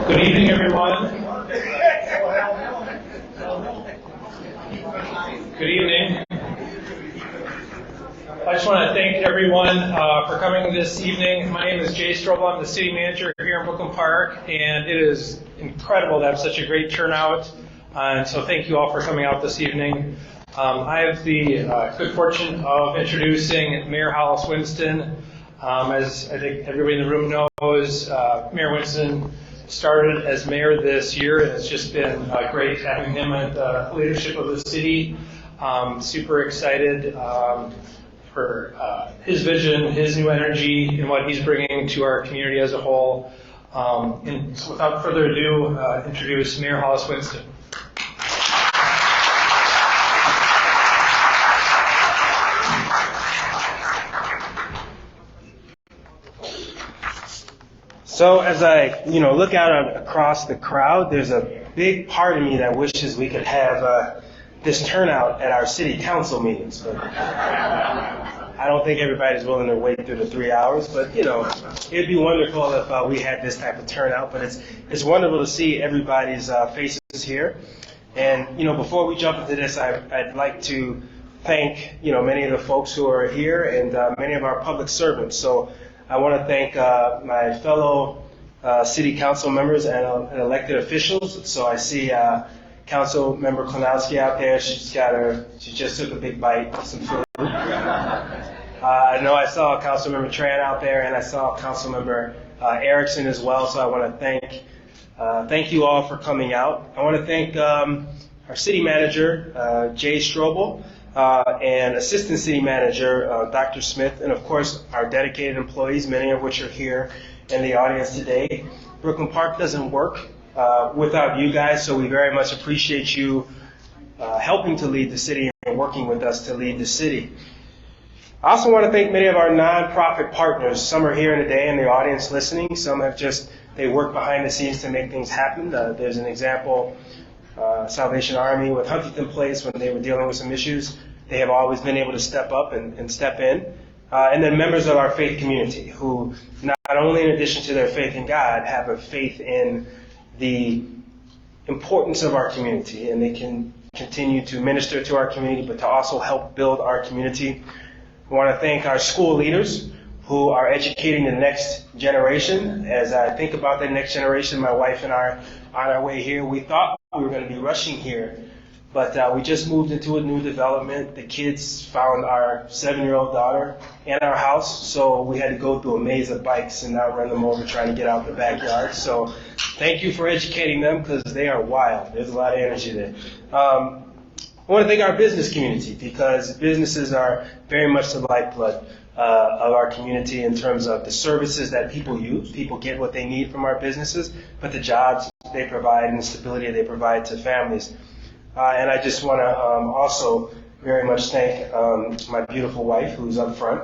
Good evening, everyone. Good evening. I just want to thank everyone for coming this evening. My name is Jay Strobel. I'm the city manager here in Brooklyn Park, and it is incredible to have such a great turnout. And so thank you all for coming out this evening. I have the good fortune of introducing Mayor Hollies Winston. As I think everybody in the room knows, Mayor Winston started as mayor this year, and it's just been great having him at the leadership of the city. Super excited for his vision, his new energy, and what he's bringing to our community as a whole. And so without further ado, introduce Mayor Hollies Winston. So as I, look out across the crowd, there's a big part of me that wishes we could have this turnout at our city council meetings. But I don't think everybody's willing to wait through the 3 hours. But it'd be wonderful if we had this type of turnout. But it's wonderful to see everybody's faces here. And before we jump into this, I'd like to thank many of the folks who are here and many of our public servants. So I want to thank my fellow city council members and elected officials. So I see Council Member Klonowski out there. She just took a big bite of some food. I know I saw Council Member Tran out there, and I saw Council Member Erickson as well. So I want to thank you all for coming out. I want to thank our city manager, Jay Strobel, and Assistant City Manager, Dr. Smith, and of course our dedicated employees, many of which are here in the audience today. Brooklyn Park doesn't work without you guys, so we very much appreciate you helping to lead the city and working with us to lead the city. I also want to thank many of our nonprofit partners. Some are here today in the audience listening. Some they work behind the scenes to make things happen. There's an example, Salvation Army with Huntington Place, when they were dealing with some issues. They have always been able to step up and step in. And then members of our faith community who not only in addition to their faith in God have a faith in the importance of our community, and they can continue to minister to our community, but to also help build our community. I want to thank our school leaders who are educating the next generation. As I think about the next generation, my wife and I are on our way here. We thought we were going to be rushing here, but we just moved into a new development. The kids found our 7-year-old daughter in our house, so we had to go through a maze of bikes and now run them over trying to get out the backyard. So thank you for educating them, because they are wild. There's a lot of energy there. I want to thank our business community, because businesses are very much the lifeblood of our community in terms of the services that people use. People get what they need from our businesses, but the jobs they provide and the stability they provide to families. And I just want to also very much thank my beautiful wife, who's up front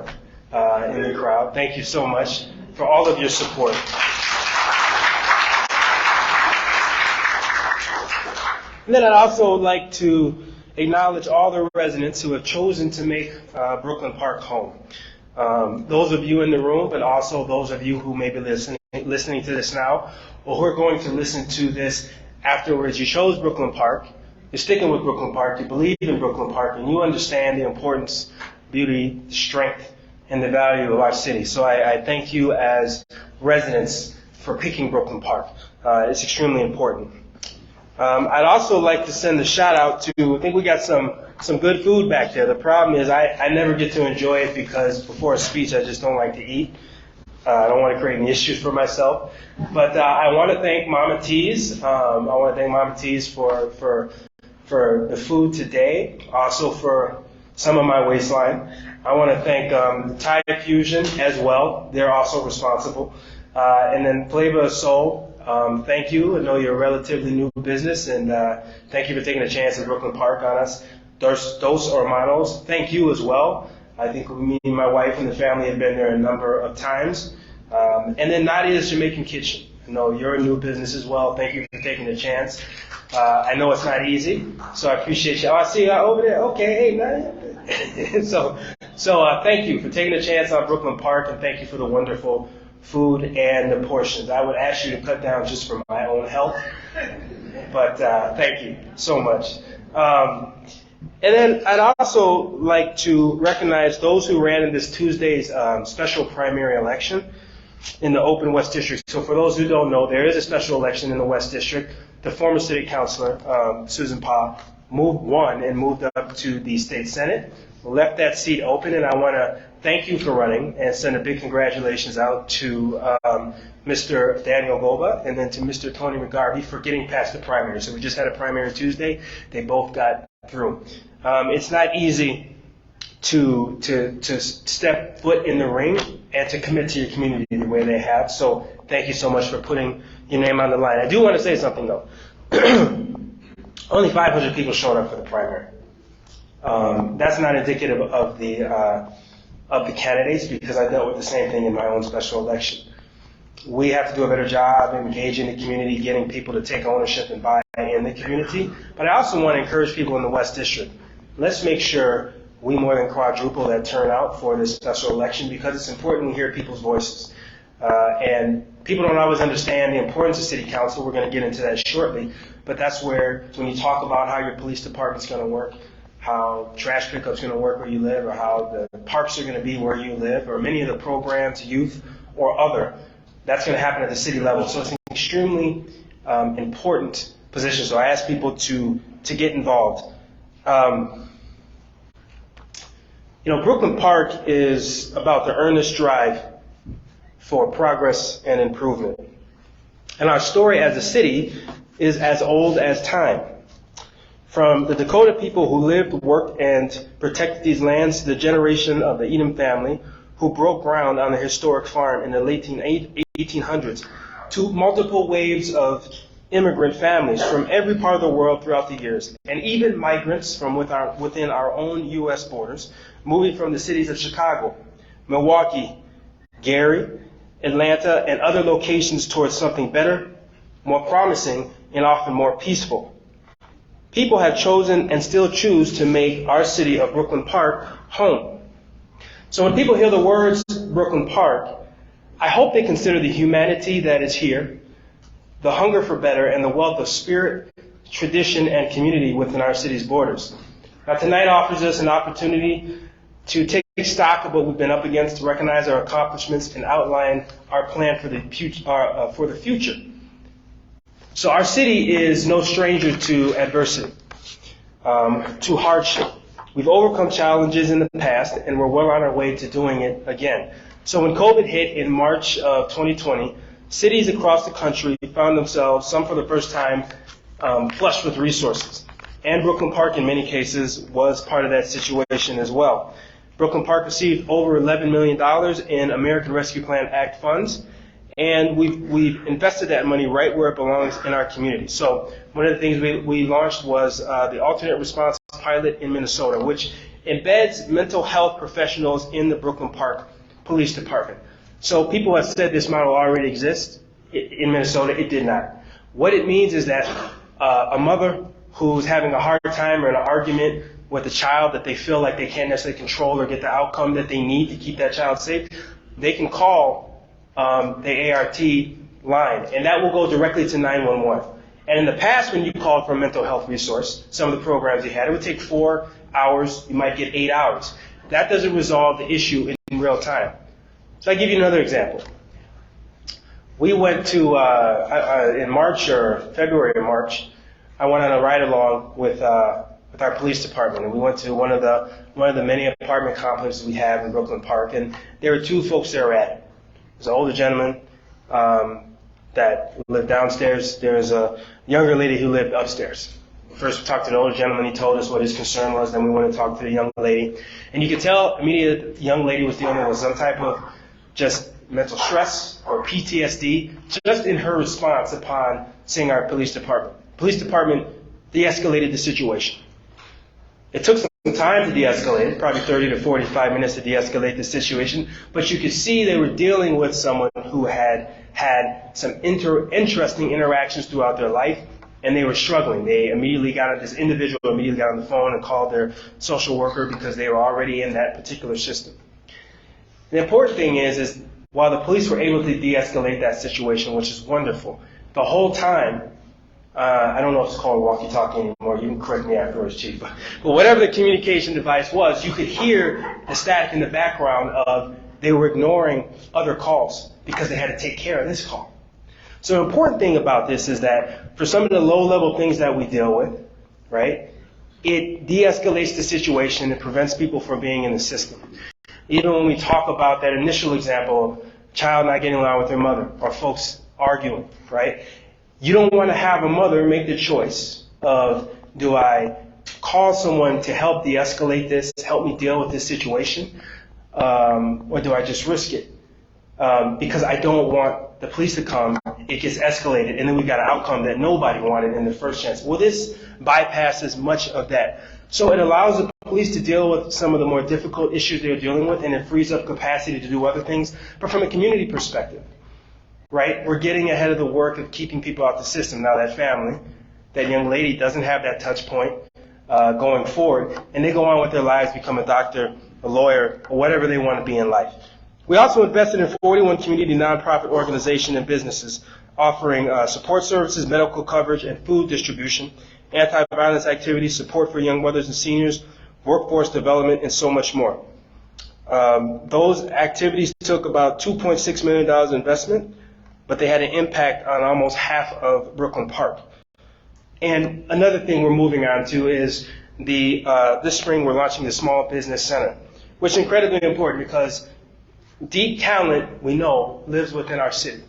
in the crowd. Thank you so much for all of your support. And then I'd also like to acknowledge all the residents who have chosen to make Brooklyn Park home. Those of you in the room, but also those of you who may be listening to this now, or who are going to listen to this afterwards. You chose Brooklyn Park. You're sticking with Brooklyn Park. You believe in Brooklyn Park, and you understand the importance, beauty, strength, and the value of our city. So I thank you as residents for picking Brooklyn Park. It's extremely important. I'd also like to send a shout out to, I think we got some good food back there. The problem is I never get to enjoy it, because before a speech I just don't like to eat. I don't want to create any issues for myself. But I want to thank Mama T's. I want to thank Mama T's for the food today, also for some of my waistline. I want to thank Thai Fusion as well. They're also responsible. And then Flavor of Soul. Thank you. I know you're a relatively new business, and thank you for taking a chance at Brooklyn Park on us. Dos Hermanos, thank you as well. I think me and my wife and the family have been there a number of times. And then Nadia's Jamaican Kitchen. I know you're a new business as well. Thank you for taking the chance. I know it's not easy, so I appreciate you. Oh, I see you over there. Okay, hey, Nadia. So thank you for taking a chance on Brooklyn Park, and thank you for the wonderful food and the portions. I would ask you to cut down just for my own health, but thank you so much. And then I'd also like to recognize those who ran in this Tuesday's special primary election in the open West District. So for those who don't know, there is a special election in the West District. The former city councilor, Susan Pa, won and moved up to the state senate, left that seat open, and I want to thank you for running and send a big congratulations out to Mr. Daniel Goba and then to Mr. Tony McGarvey for getting past the primary. So we just had a primary Tuesday. They both got through. It's not easy to step foot in the ring and to commit to your community the way they have. So thank you so much for putting your name on the line. I do want to say something though. Only 500 people showed up for the primary. That's not indicative of the candidates, because I dealt with the same thing in my own special election. We have to do a better job engaging the community, getting people to take ownership and buy in the community. But I also want to encourage people in the West District. Let's make sure we more than quadruple that turnout for this special election, because it's important to hear people's voices. And people don't always understand the importance of city council. We're going to get into that shortly. But that's where, when you talk about how your police department's going to work, how trash pickup's going to work where you live, or how the parks are going to be where you live, or many of the programs, youth or other, that's going to happen at the city level. So it's an extremely important position. So I ask people to get involved. Brooklyn Park is about the earnest drive for progress and improvement. And our story as a city is as old as time. From the Dakota people who lived, worked, and protected these lands to the generation of the Edom family who broke ground on the historic farm in the late 1800s, to multiple waves of immigrant families from every part of the world throughout the years, and even migrants from within our own U.S. borders, moving from the cities of Chicago, Milwaukee, Gary, Atlanta, and other locations towards something better, more promising, and often more peaceful. People have chosen and still choose to make our city of Brooklyn Park home. So when people hear the words Brooklyn Park, I hope they consider the humanity that is here, the hunger for better, and the wealth of spirit, tradition, and community within our city's borders. Now, tonight offers us an opportunity to take stock of what we've been up against, to recognize our accomplishments, and outline our plan for the future. So our city is no stranger to adversity, to hardship. We've overcome challenges in the past, and we're well on our way to doing it again. So when COVID hit in March of 2020, cities across the country found themselves, some for the first time, flushed with resources. And Brooklyn Park, in many cases, was part of that situation as well. Brooklyn Park received over $11 million in American Rescue Plan Act funds, and we've invested that money right where it belongs in our community. So one of the things we launched was the alternate response pilot in Minnesota, which embeds mental health professionals in the Brooklyn Park Police Department. So people have said this model already exists in Minnesota. It did not. What it means is that a mother who's having a hard time or an argument with a child that they feel like they can't necessarily control or get the outcome that they need to keep that child safe, they can call the ART line, and that will go directly to 911. And in the past, when you called for a mental health resource, some of the programs you had, it would take 4 hours, you might get 8 hours. That doesn't resolve the issue in real time. So I'll give you another example. We went to, in March or February or March, I went on a ride along with our police department, and we went to one of the many apartment complexes we have in Brooklyn Park, and there were two folks that were at it. There's an older gentleman that lived downstairs. There was a younger lady who lived upstairs. First we talked to the older gentleman. He told us what his concern was. Then we went and talked to the young lady. And you could tell immediately the young lady was dealing with some type of just mental stress or PTSD just in her response upon seeing our police department. Police department de-escalated the situation. It took some time to de-escalate it, probably 30 to 45 minutes to de-escalate the situation, but you could see they were dealing with someone who had some interesting interactions throughout their life, and they were struggling. This individual immediately got on the phone and called their social worker because they were already in that particular system. The important thing is while the police were able to de-escalate that situation, which is wonderful. The whole time, I don't know if it's called walkie-talkie anymore. You can correct me afterwards, Chief. But whatever the communication device was, you could hear the static in the background of they were ignoring other calls because they had to take care of this call. So the important thing about this is that for some of the low-level things that we deal with, right, it de-escalates the situation and prevents people from being in the system. Even when we talk about that initial example of child not getting along with their mother or folks arguing, right? You don't want to have a mother make the choice of, do I call someone to help de-escalate this, help me deal with this situation, or do I just risk it? Because I don't want the police to come, it gets escalated, and then we got an outcome that nobody wanted in the first chance. Well, this bypasses much of that. So it allows the police to deal with some of the more difficult issues they're dealing with, and it frees up capacity to do other things. But from a community perspective, right, we're getting ahead of the work of keeping people out the system. Now that family, that young lady doesn't have that touch point going forward, and they go on with their lives, become a doctor, a lawyer, or whatever they want to be in life. We also invested in 41 community nonprofit organizations and businesses offering support services, medical coverage, and food distribution, anti-violence activities, support for young mothers and seniors, workforce development, and so much more. Those activities took about $2.6 million investment, but they had an impact on almost half of Brooklyn Park. And another thing we're moving on to is this spring we're launching the Small Business Center, which is incredibly important because deep talent, we know, lives within our city.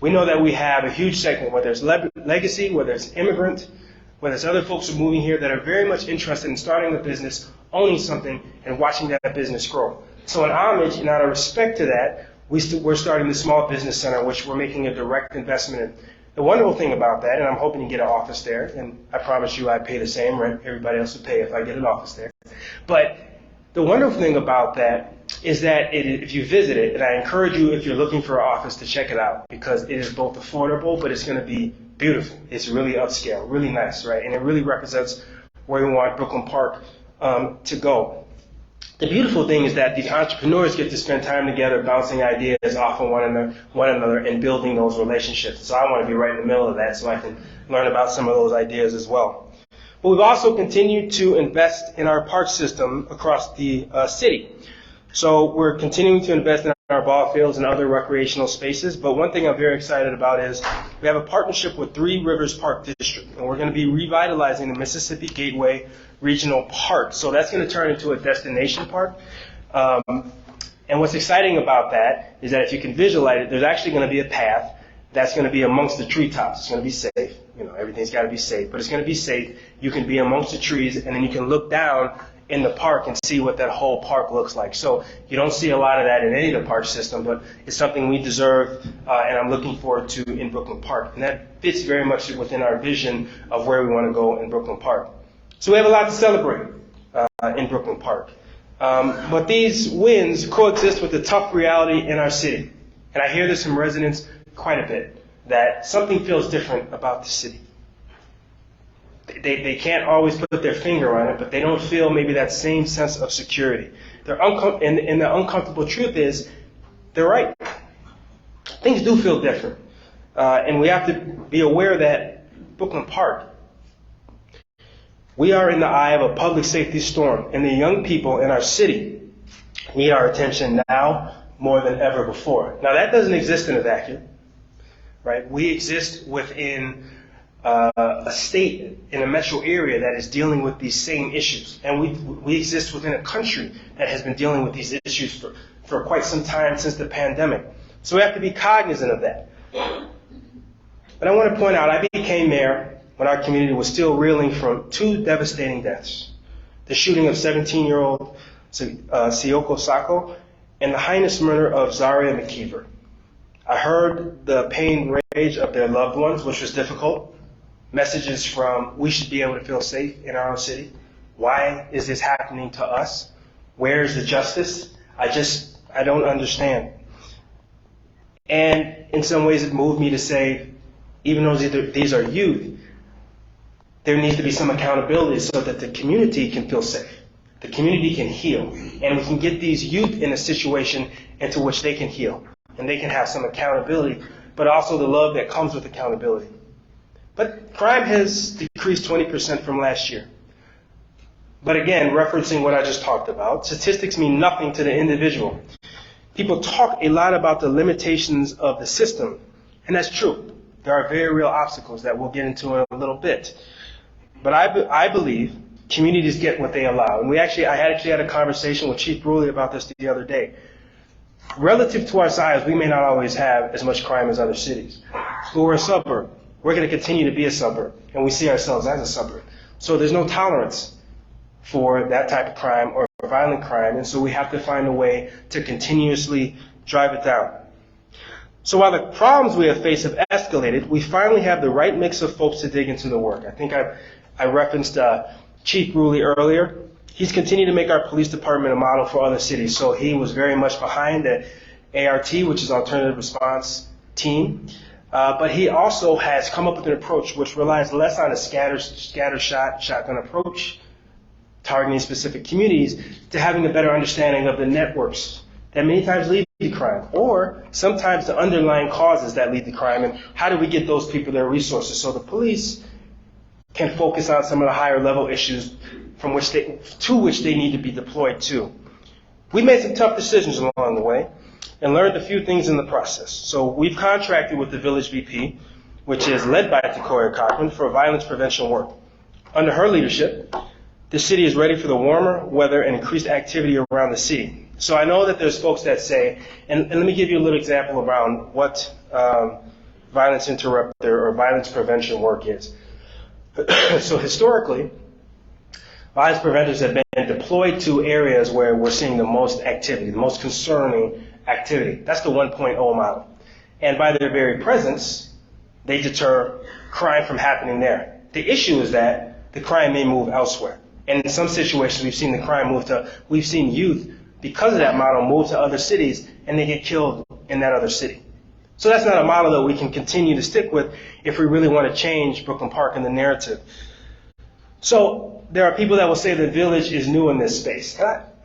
We know that we have a huge segment, whether it's legacy, whether it's immigrant, whether it's other folks who are moving here that are very much interested in starting a business, owning something, and watching that business grow. So in homage and out of respect to that, we're starting the Small Business Center, which we're making a direct investment in. The wonderful thing about that, and I'm hoping to get an office there, and I promise you I pay the same rent everybody else would pay if I get an office there. But the wonderful thing about that is that if you visit it, and I encourage you if you're looking for an office to check it out, because it is both affordable, but it's going to be beautiful. It's really upscale, really nice, right? And it really represents where we want Brooklyn Park to go. The beautiful thing is that the entrepreneurs get to spend time together bouncing ideas off of one another and building those relationships. So I want to be right in the middle of that so I can learn about some of those ideas as well. But we've also continued to invest in our park system across the city. So we're continuing to invest in our ball fields and other recreational spaces. But one thing I'm very excited about is we have a partnership with Three Rivers Park District, and we're going to be revitalizing the Mississippi Gateway Regional Park. So that's going to turn into a destination park. And what's exciting about that is that if you can visualize it, there's actually going to be a path that's going to be amongst the treetops. It's going to be safe. You know, everything's got to be safe, but it's going to be safe. You can be amongst the trees, and then you can look down in the park and see what that whole park looks like. So you don't see a lot of that in any of the park system, but it's something we deserve, and I'm looking forward to in Brooklyn Park. And that fits very much within our vision of where we want to go in Brooklyn Park. So we have a lot to celebrate in Brooklyn Park. But these wins coexist with the tough reality in our city. And I hear this from residents quite a bit, that something feels different about the city. They can't always put their finger on it, but they don't feel maybe that same sense of security. And the uncomfortable truth is, they're right. Things do feel different. And we have to be aware that Brooklyn Park, we are in the eye of a public safety storm, and the young people in our city need our attention now more than ever before. Now, that doesn't exist in a vacuum, right? We exist within a state in a metro area that is dealing with these same issues. And we exist within a country that has been dealing with these issues for quite some time since the pandemic. So we have to be cognizant of that. But I want to point out, I became mayor when our community was still reeling from two devastating deaths. The shooting of 17-year-old Sioko Sako and the heinous murder of Zaria McKeever. I heard the pain and rage of their loved ones, which was difficult. Messages from, we should be able to feel safe in our own city. Why is this happening to us? Where is the justice? I don't understand. And in some ways it moved me to say, even though these are youth, there needs to be some accountability so that the community can feel safe. The community can heal. And we can get these youth in a situation into which they can heal. and they can have some accountability, but also the love that comes with accountability. But crime has decreased 20% from last year. But again, referencing what I just talked about, statistics mean nothing to the individual. People talk a lot about the limitations of the system, and that's true. There are very real obstacles that we'll get into in a little bit. But I believe communities get what they allow. And I actually had a conversation with Chief Bruley about this the other day. Relative to our size, we may not always have as much crime as other cities. But we're a suburb. We're going to continue to be a suburb, and we see ourselves as a suburb. So there's no tolerance for that type of crime or violent crime, and so we have to find a way to continuously drive it down. So while the problems we have faced have escalated, we finally have the right mix of folks to dig into the work. I think I referenced Chief Bruley earlier. He's continued to make our police department a model for other cities, so he was very much behind the ART, which is Alternative Response Team. But he also has come up with an approach which relies less on a shotgun approach, targeting specific communities, to having a better understanding of the networks that many times lead to crime, or sometimes the underlying causes that lead to crime, and how do we get those people their resources so the police can focus on some of the higher level issues to which they need to be deployed to. We made some tough decisions along the way and learned a few things in the process. So we've contracted with the Village VP, which is led by Takoya Cochran, for violence prevention work. Under her leadership, the city is ready for the warmer weather and increased activity around the city. So I know that there's folks that say, and let me give you a little example around what violence interrupter or violence prevention work is. So historically, violence preventers have been deployed to areas where we're seeing the most activity, the most concerning activity. That's the 1.0 model. And by their very presence, they deter crime from happening there. The issue is that the crime may move elsewhere. And in some situations, we've seen youth, because of that model, move to other cities, and they get killed in that other city. So that's not a model that we can continue to stick with if we really want to change Brooklyn Park and the narrative. So there are people that will say the Village is new in this space.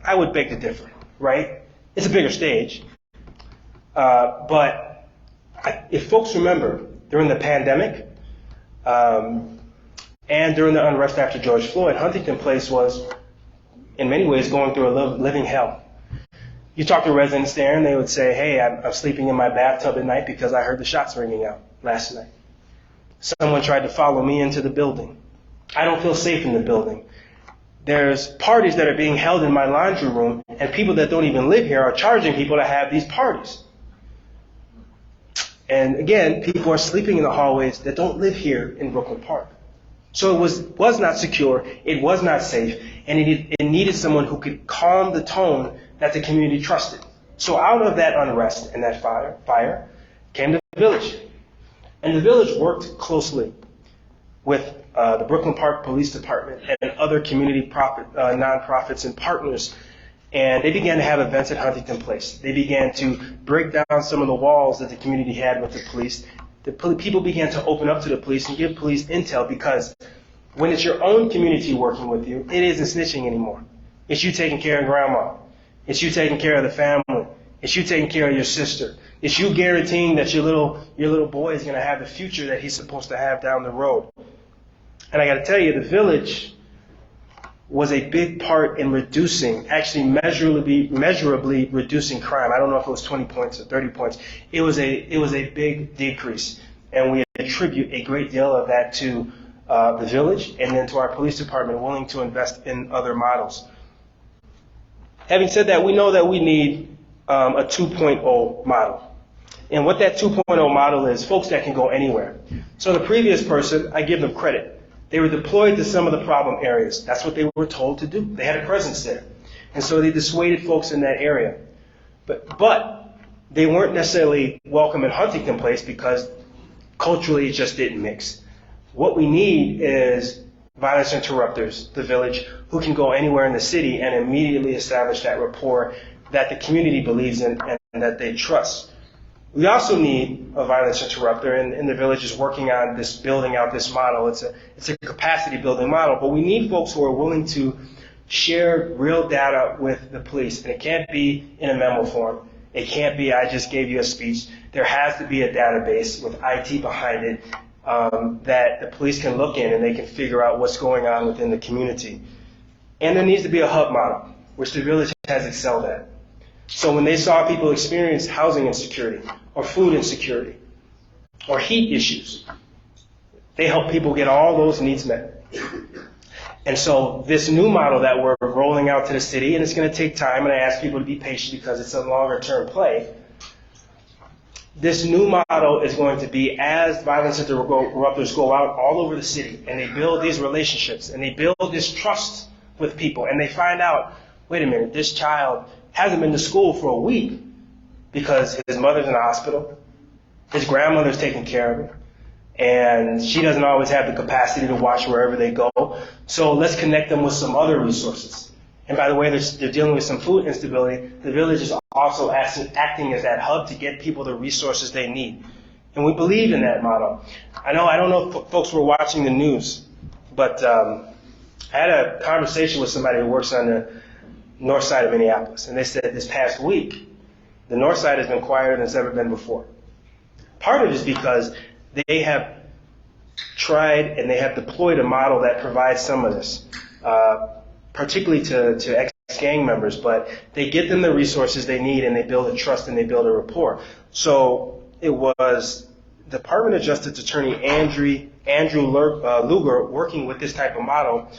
I would beg to differ, right? It's a bigger stage. But if folks remember, during the pandemic and during the unrest after George Floyd, Huntington Place was, in many ways, going through a living hell. You talk to residents there, and they would say, hey, I'm sleeping in my bathtub at night because I heard the shots ringing out last night. Someone tried to follow me into the building. I don't feel safe in the building. There's parties that are being held in my laundry room, and people that don't even live here are charging people to have these parties. And again, people are sleeping in the hallways that don't live here in Brooklyn Park. So it was not secure, it was not safe, and it needed someone who could calm the tone that the community trusted. So out of that unrest and that fire came the Village. And the Village worked closely with the Brooklyn Park Police Department and other community nonprofits and partners. And they began to have events at Huntington Place. They began to break down some of the walls that the community had with the police. People began to open up to the police and give police intel, because when it's your own community working with you, it isn't snitching anymore. It's you taking care of grandma. It's you taking care of the family. It's you taking care of your sister. It's you guaranteeing that your little boy is going to have the future that he's supposed to have down the road. And I got to tell you, the Village was a big part in reducing, actually measurably reducing crime. I don't know if it was 20 points or 30 points. It was a big decrease, and we attribute a great deal of that to the Village and then to our police department willing to invest in other models. Having said that, we know that we need a 2.0 model. And what that 2.0 model is, folks that can go anywhere. So the previous person, I give them credit. They were deployed to some of the problem areas. That's what they were told to do. They had a presence there. And so they dissuaded folks in that area. But they weren't necessarily welcome in Huntington Place because culturally it just didn't mix. What we need is violence interrupters, the Village, who can go anywhere in the city and immediately establish that rapport that the community believes in and that they trust. We also need a violence interrupter, and the Village is working on this, building out this model. It's a capacity building model, but we need folks who are willing to share real data with the police, and it can't be in a memo form. It can't be, I just gave you a speech. There has to be a database with IT behind it that the police can look in and they can figure out what's going on within the community. And there needs to be a hub model, which the village has excelled at. So when they saw people experience housing insecurity or food insecurity or heat issues, they help people get all those needs met. And so this new model that we're rolling out to the city, and it's going to take time, and I ask people to be patient because it's a longer term play. This new model is going to be as violence interrupters go out all over the city and they build these relationships and they build this trust with people and they find out, wait a minute, this child hasn't been to school for a week because his mother's in the hospital, his grandmother's taking care of him, and she doesn't always have the capacity to watch wherever they go. So let's connect them with some other resources. And by the way, they're dealing with some food instability. The village is also acting as that hub to get people the resources they need. And we believe in that model. I don't know if folks were watching the news, but I had a conversation with somebody who works on the north side of Minneapolis. And they said this past week, the north side has been quieter than it's ever been before. Part of it is because they have tried and they have deployed a model that provides some of this, particularly to ex-gang members, but they get them the resources they need and they build a trust and they build a rapport. So it was Department of Justice Attorney Andrew Luger working with this type of model,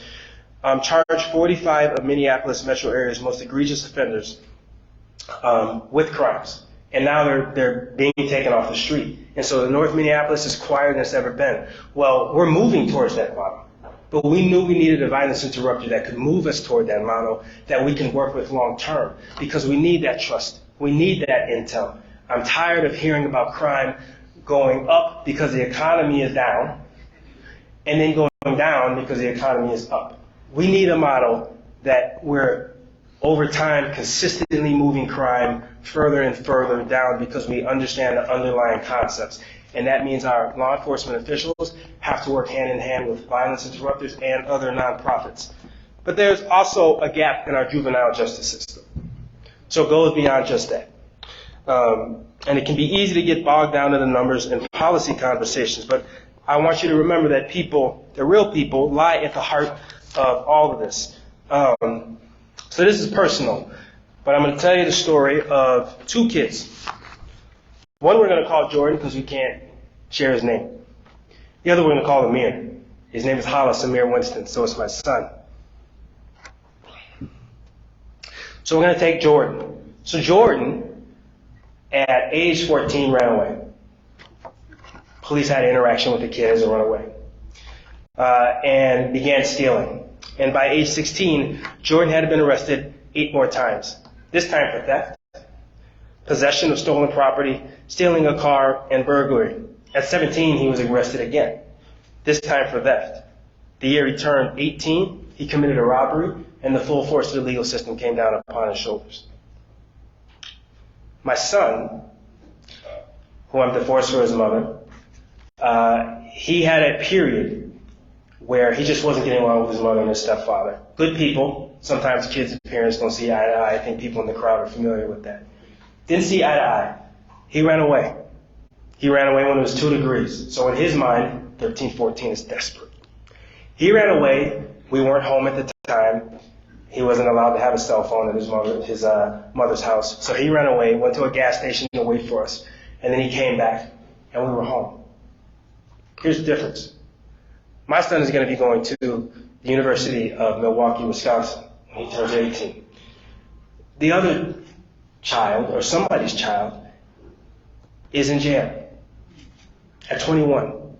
charged 45 of Minneapolis metro area's most egregious offenders with crimes. And now they're being taken off the street. And so the North Minneapolis is quieter than it's ever been. Well, we're moving towards that model. But we knew we needed a violence interrupter that could move us toward that model that we can work with long term because we need that trust. We need that intel. I'm tired of hearing about crime going up because the economy is down and then going down because the economy is up. We need a model that we're over time consistently moving crime further and further down because we understand the underlying concepts. And that means our law enforcement officials have to work hand in hand with violence interrupters and other nonprofits. But there's also a gap in our juvenile justice system. So it goes beyond just that. And it can be easy to get bogged down in the numbers and policy conversations. But I want you to remember that people, the real people, lie at the heart of all of this. So this is personal, but I'm going to tell you the story of two kids. One we're going to call Jordan because we can't share his name. The other we're going to call Amir. His name is Hollies Winston, so it's my son. So we're going to take Jordan. So Jordan, at age 14, ran away. Police had an interaction with the kid as a runaway and began stealing. And by age 16, Jordan had been arrested 8 more times. This time for theft, possession of stolen property, stealing a car, and burglary. At 17, he was arrested again, this time for theft. The year he turned 18, he committed a robbery, and the full force of the legal system came down upon his shoulders. My son, who I'm divorced for his mother, he had a period where he just wasn't getting along with his mother and his stepfather. Good people. Sometimes kids and parents don't see eye to eye. I think people in the crowd are familiar with that. Didn't see eye to eye. He ran away. He ran away when it was 2 degrees. So in his mind, 13, 14 is desperate. He ran away. We weren't home at the time. He wasn't allowed to have a cell phone at his mother's house. So he ran away, went to a gas station to wait for us. And then he came back, and we were home. Here's the difference. My son is going to be going to the University of Milwaukee, Wisconsin when he turns 18. The other child, or somebody's child, is in jail at 21.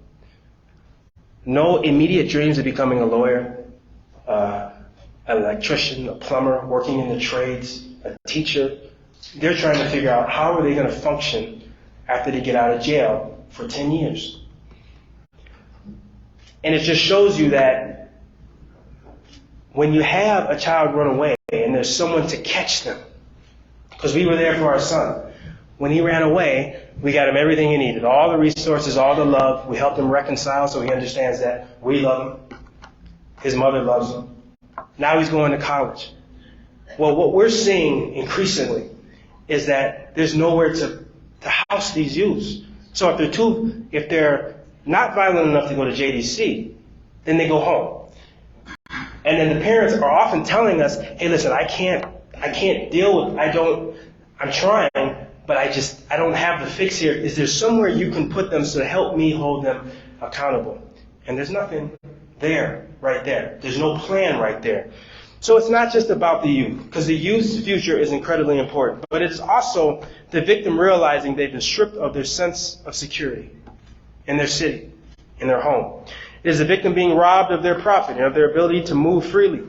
No immediate dreams of becoming a lawyer, an electrician, a plumber, working in the trades, a teacher. They're trying to figure out how are they going to function after they get out of jail for 10 years. And it just shows you that when you have a child run away and there's someone to catch them, because we were there for our son. When he ran away, we got him everything he needed, all the resources, all the love. We helped him reconcile so he understands that we love him. His mother loves him. Now he's going to college. Well, what we're seeing increasingly is that there's nowhere to house these youths. So if they're not violent enough to go to JDC, then they go home. And then the parents are often telling us, hey, listen, I can't deal with, I'm trying, but I don't have the fix here. Is there somewhere you can put them so to help me hold them accountable? And there's nothing there, right there. There's no plan right there. So it's not just about the youth, because the youth's future is incredibly important, but it's also the victim realizing they've been stripped of their sense of security in their city, in their home. It is the victim being robbed of their property, of their ability to move freely.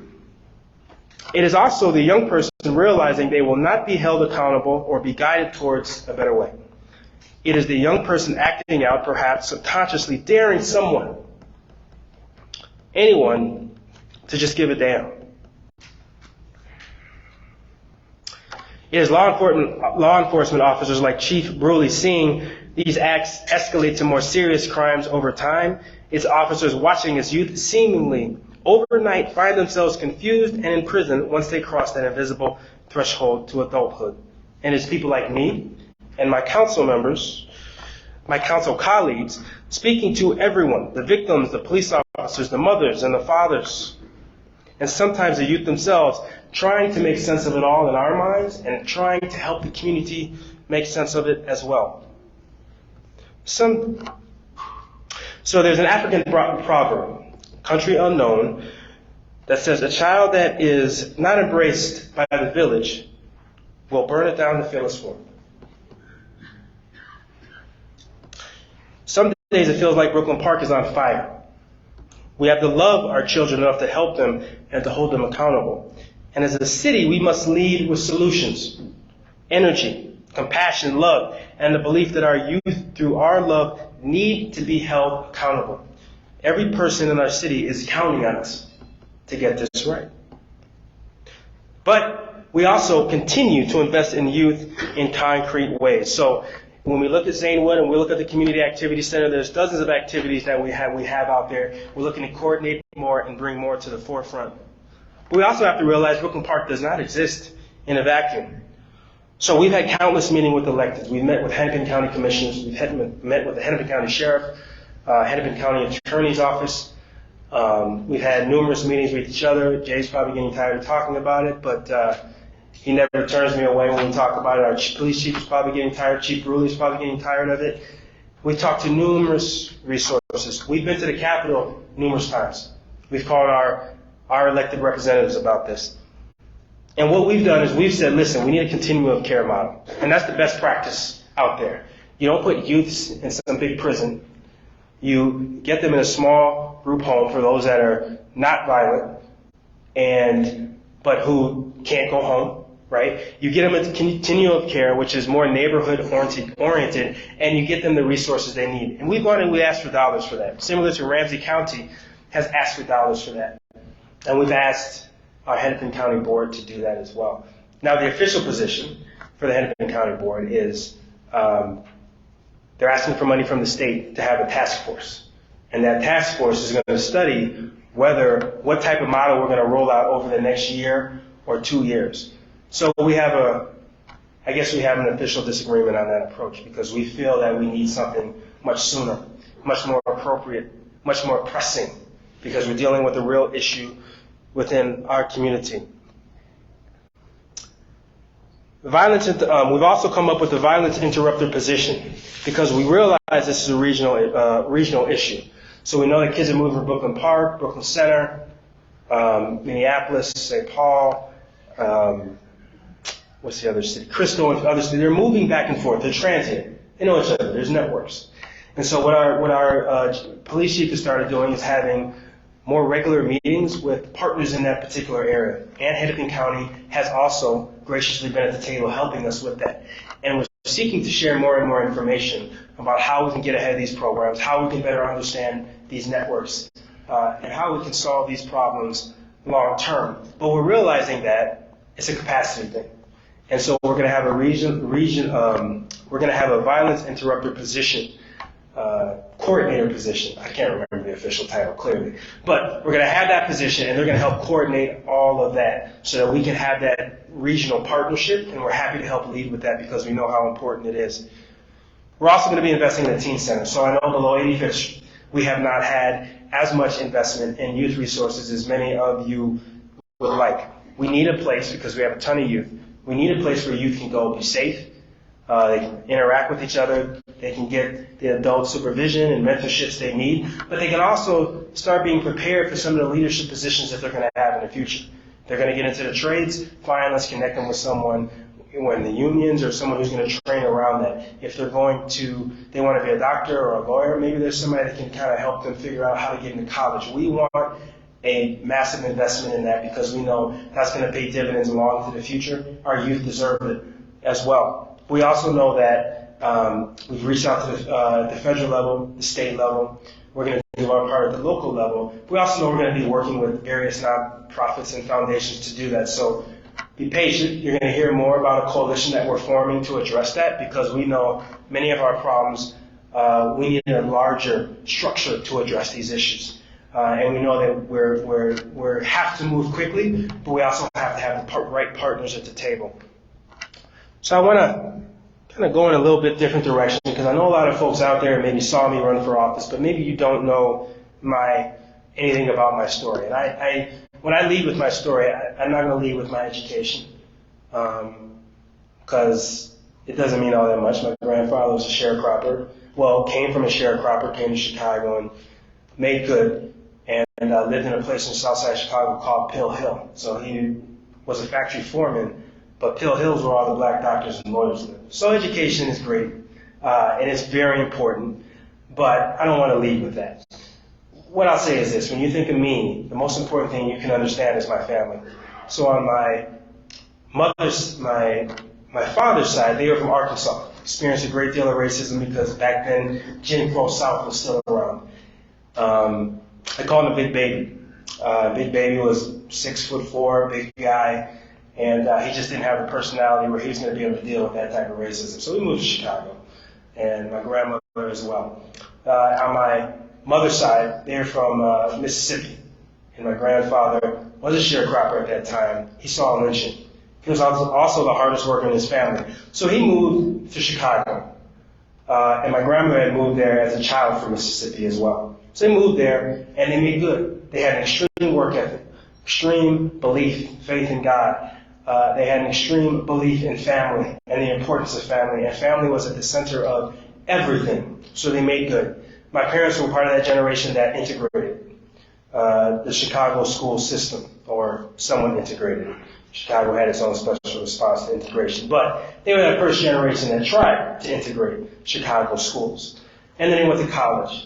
It is also the young person realizing they will not be held accountable or be guided towards a better way. It is the young person acting out, perhaps subconsciously daring someone, anyone, to just give a damn. It is law enforcement officers like Chief Bruley seeing these acts escalate to more serious crimes over time. It's officers watching as youth seemingly overnight find themselves confused and in prison once they cross that invisible threshold to adulthood. And it's people like me and my council members, my council colleagues, speaking to everyone, the victims, the police officers, the mothers and the fathers, and sometimes the youth themselves, trying to make sense of it all in our minds and trying to help the community make sense of it as well. So there's an African proverb, country unknown, that says a child that is not embraced by the village will burn it down to fill its form. Some days it feels like Brooklyn Park is on fire. We have to love our children enough to help them and to hold them accountable. And as a city, we must lead with solutions, energy, compassion, love, and the belief that our youth, through our love, need to be held accountable. Every person in our city is counting on us to get this right. But we also continue to invest in youth in concrete ways. So when we look at Zanewood and we look at the Community Activity Center, there's dozens of activities that we have out there. We're looking to coordinate more and bring more to the forefront. But we also have to realize Brooklyn Park does not exist in a vacuum. So we've had countless meetings with electeds. We've met with Hennepin County Commissioners. We've met with the Hennepin County Sheriff, Hennepin County Attorney's Office. We've had numerous meetings with each other. Jay's probably getting tired of talking about it, but he never turns me away when we talk about it. Our police chief is probably getting tired. Chief Bruley is probably getting tired of it. We talked to numerous resources. We've been to the Capitol numerous times. We've called our elected representatives about this. And what we've done is we've said, listen, we need a continuum of care model. And that's the best practice out there. You don't put youths in some big prison. You get them in a small group home for those that are not violent but who can't go home. Right? You get them a continuum of care, which is more neighborhood oriented, and you get them the resources they need. And we've gone and we asked for dollars for that. Similar to Ramsey County has asked for dollars for that. And we've asked our Hennepin County Board to do that as well. Now, the official position for the Hennepin County Board is they're asking for money from the state to have a task force. And that task force is going to study what type of model we're going to roll out over the next year or 2 years. So we have an official disagreement on that approach because we feel that we need something much sooner, much more appropriate, much more pressing, because we're dealing with a real issue within our community. We've also come up with the violence interrupter position because we realize this is a regional issue. So we know that kids are moving from Brooklyn Park, Brooklyn Center, Minneapolis, St. Paul, what's the other city? Crystal and other cities. They're moving back and forth. They're transient. They know each other. There's networks. And so what our police chief has started doing is having more regular meetings with partners in that particular area. And Hennepin County has also graciously been at the table helping us with that. And we're seeking to share more and more information about how we can get ahead of these programs, how we can better understand these networks, and how we can solve these problems long term. But we're realizing that it's a capacity thing. And so we're going to have we're going to have a violence interrupter position coordinator position. I can't remember the official title clearly, but we're going to have that position, and they're going to help coordinate all of that so that we can have that regional partnership, and we're happy to help lead with that because we know how important it is. We're also going to be investing in the teen center. So I know below 85th, we have not had as much investment in youth resources as many of you would like. We need a place because we have a ton of youth. We need a place where youth can go be safe. They can interact with each other. They can get the adult supervision and mentorships they need. But they can also start being prepared for some of the leadership positions that they're going to have in the future. They're going to get into the trades. Fine, let's connect them with someone in the unions or someone who's going to train around that. If they want to be a doctor or a lawyer, maybe there's somebody that can kind of help them figure out how to get into college. We want a massive investment in that because we know that's going to pay dividends long into the future. Our youth deserve it as well. We also know that we've reached out to the federal level, the state level. We're going to do our part at the local level. We also know we're going to be working with various nonprofits and foundations to do that. So be patient. You're going to hear more about a coalition that we're forming to address that because we know many of our problems, we need a larger structure to address these issues. And we know that we have to move quickly, but we also have to have the right partners at the table. So I want to kind of go in a little bit different direction because I know a lot of folks out there maybe saw me run for office, but maybe you don't know anything about my story. And when I lead with my story, I'm not going to lead with my education because it doesn't mean all that much. My grandfather was a sharecropper. Well, came from a sharecropper, came to Chicago and made good, and lived in a place in Southside Chicago called Pill Hill. So he was a factory foreman, but Pill Hill is where all the black doctors and lawyers live. So education is great, and it's very important, but I don't want to lead with that. What I'll say is this: when you think of me, the most important thing you can understand is my family. So on my father's side, they were from Arkansas. Experienced a great deal of racism because back then Jim Crow South was still around. I called him a Big Baby. Big Baby was 6'4", big guy, and he just didn't have the personality where he was going to be able to deal with that type of racism. So we moved to Chicago, and my grandmother as well. On my mother's side, they're from Mississippi, and my grandfather was a sharecropper at that time. He saw lynching. He was also the hardest worker in his family. So he moved to Chicago, and my grandmother had moved there as a child from Mississippi as well. So they moved there, and they made good. They had an extreme work ethic, extreme belief, faith in God. They had an extreme belief in family and the importance of family, and family was at the center of everything. So they made good. My parents were part of that generation that integrated the Chicago school system, or somewhat integrated. Chicago had its own special response to integration, but they were that first generation that tried to integrate Chicago schools. And then they went to college,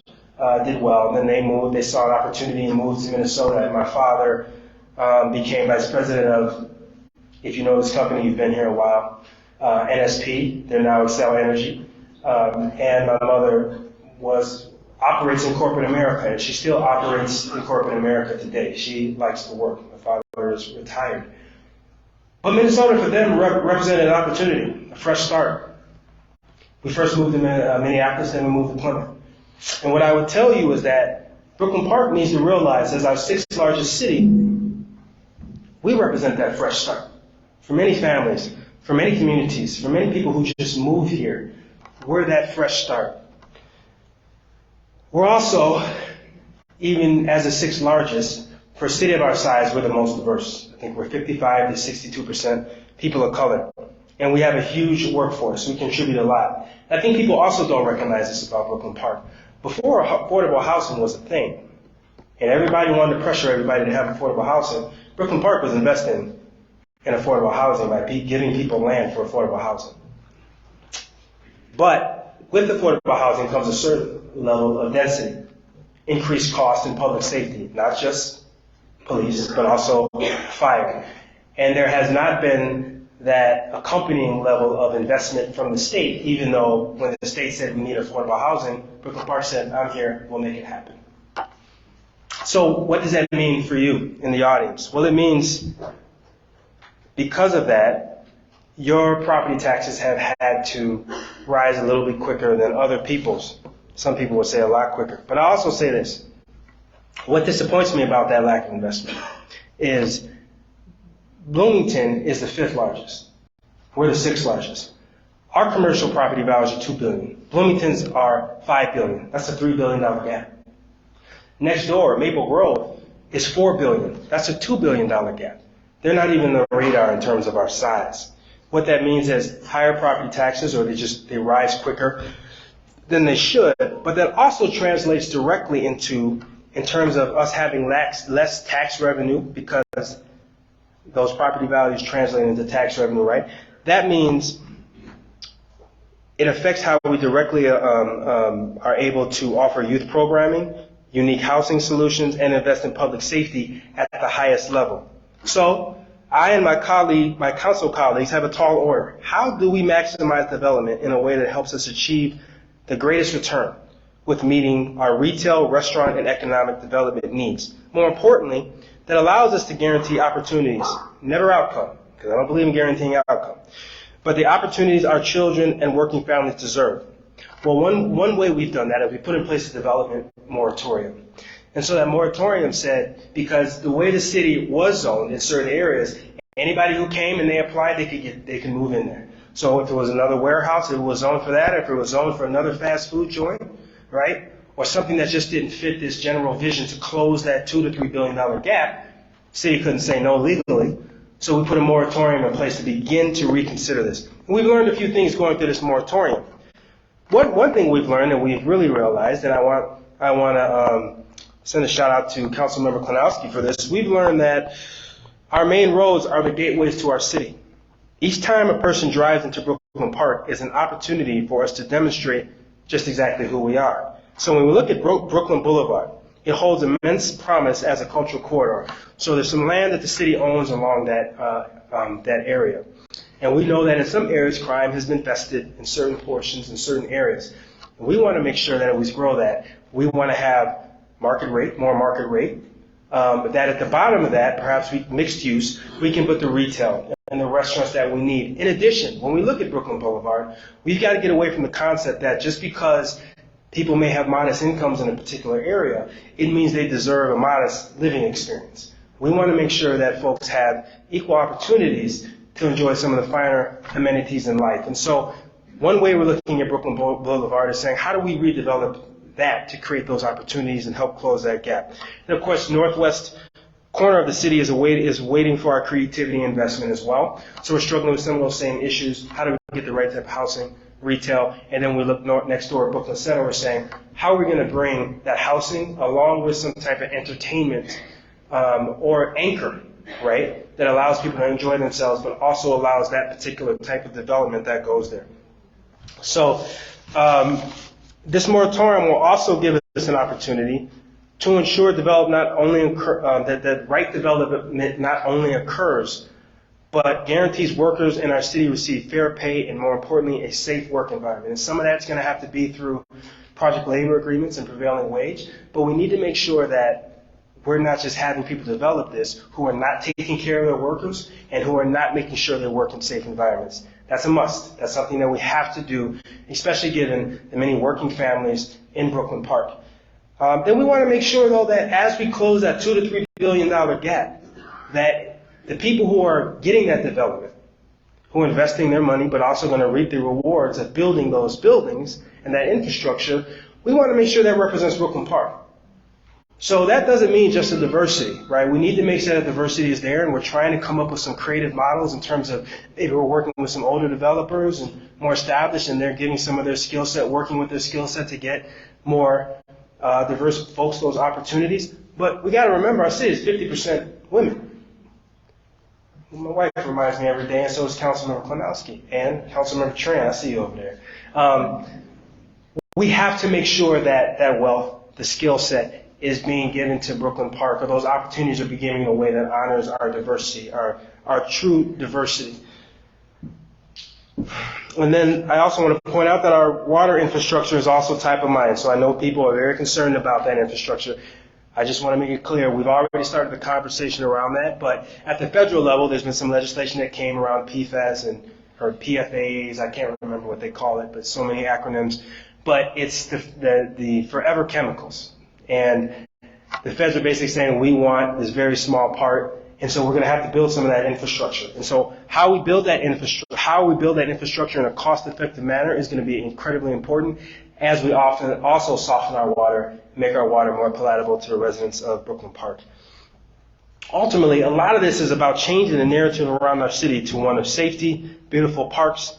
did well, and then they moved. They saw an opportunity and moved to Minnesota, and my father became vice president of, if you know this company, you've been here a while, NSP. They're now Excel Energy. And my mother operates in corporate America, and she still operates in corporate America today. She likes to work. My father is retired. But Minnesota for them represented an opportunity, a fresh start. We first moved to Minneapolis, then we moved to Plymouth. And what I would tell you is that Brooklyn Park needs to realize, as our sixth largest city, we represent that fresh start. For many families, for many communities, for many people who just moved here, we're that fresh start. We're also, even as the sixth largest, for a city of our size, we're the most diverse. I think we're 55 to 62% people of color. And we have a huge workforce. We contribute a lot. I think people also don't recognize this about Brooklyn Park. Before affordable housing was a thing, and everybody wanted to pressure everybody to have affordable housing, Brooklyn Park was investing in affordable housing by giving people land for affordable housing. But with affordable housing comes a certain level of density, increased cost and public safety, not just police, but also fire. And there has not been that accompanying level of investment from the state, even though when the state said we need affordable housing, Brooklyn Park said, I'm here, we'll make it happen. So what does that mean for you in the audience? Well, it means because of that, your property taxes have had to rise a little bit quicker than other people's. Some people would say a lot quicker. But I also say this. What disappoints me about that lack of investment is Bloomington is the 5th largest. We're the 6th largest. Our commercial property values are $2 billion. Bloomington's are $5 billion. That's a $3 billion gap. Next door, Maple Grove is $4 billion. That's a $2 billion gap. They're not even on the radar in terms of our size. What that means is higher property taxes, or they rise quicker than they should, but that also translates directly in terms of us having less tax revenue, because those property values translate into tax revenue, right? That means it affects how we directly are able to offer youth programming, unique housing solutions, and invest in public safety at the highest level. So I and my council colleagues have a tall order. How do we maximize development in a way that helps us achieve the greatest return with meeting our retail, restaurant, and economic development needs? More importantly, that allows us to guarantee opportunities, never outcome, because I don't believe in guaranteeing outcome, but the opportunities our children and working families deserve. Well, one way we've done that is we put in place a development moratorium. And so that moratorium said, because the way the city was zoned in certain areas, anybody who came and they applied, they could move in there. So if it was another warehouse, it was zoned for that. If it was zoned for another fast food joint, right, or something that just didn't fit this general vision to close that $2 to $3 billion gap, the city couldn't say no legally. So we put a moratorium in place to begin to reconsider this. And we've learned a few things going through this moratorium. One thing we've learned and we've really realized, and I want to send a shout out to Councilmember Klanowski for this. We've learned that our main roads are the gateways to our city. Each time a person drives into Brooklyn Park is an opportunity for us to demonstrate just exactly who we are. So when we look at Brooklyn Boulevard, it holds immense promise as a cultural corridor. So there's some land that the city owns along that area. And we know that in some areas, crime has been vested in certain portions, in certain areas. And we want to make sure that we grow that. We want to have more market rate, but that at the bottom of that, perhaps mixed use, we can put the retail and the restaurants that we need. In addition, when we look at Brooklyn Boulevard, we've got to get away from the concept that just because people may have modest incomes in a particular area, it means they deserve a modest living experience. We want to make sure that folks have equal opportunities to enjoy some of the finer amenities in life. And so one way we're looking at Brooklyn Boulevard is saying, how do we redevelop that to create those opportunities and help close that gap? And of course, northwest corner of the city is waiting for our creativity investment as well. So we're struggling with some of those same issues. How do we get the right type of housing, retail? And then we look next door at Brooklyn Center, we're saying, how are we going to bring that housing along with some type of entertainment or anchor, right, that allows people to enjoy themselves, but also allows that particular type of development that goes there. So this moratorium will also give us an opportunity to ensure that right development not only occurs, but guarantees workers in our city receive fair pay and, more importantly, a safe work environment. And some of that's going to have to be through project labor agreements and prevailing wage, but we need to make sure that we're not just having people develop this who are not taking care of their workers and who are not making sure they work in safe environments. That's a must. That's something that we have to do, especially given the many working families in Brooklyn Park. Then we want to make sure, though, that as we close that $2 to $3 billion gap, that the people who are getting that development, who are investing their money, but also going to reap the rewards of building those buildings and that infrastructure, we want to make sure that represents Brooklyn Park. So that doesn't mean just the diversity, right? We need to make sure that diversity is there, and we're trying to come up with some creative models in terms of maybe we're working with some older developers and more established, and they're giving some of their skill set, working with their skill set to get more diverse folks those opportunities. But we got to remember our city is 50% women. My wife reminds me every day, and so is Councilmember Klanowski and Councilmember Tran. I see you over there. We have to make sure that that wealth, the skill set, is being given to Brooklyn Park, or those opportunities are beginning in a way that honors our diversity, our true diversity. And then I also want to point out that our water infrastructure is also top of mind. So I know people are very concerned about that infrastructure. I just want to make it clear, we've already started the conversation around that, but at the federal level, there's been some legislation that came around PFAS or PFAs, I can't remember what they call it, but so many acronyms. but it's the forever chemicals. And the feds are basically saying we want this very small part, and so we're going to have to build some of that infrastructure. And so how we build that infrastructure in a cost-effective manner is going to be incredibly important, as we often also soften our water, make our water more palatable to the residents of Brooklyn Park. Ultimately, a lot of this is about changing the narrative around our city to one of safety, beautiful parks,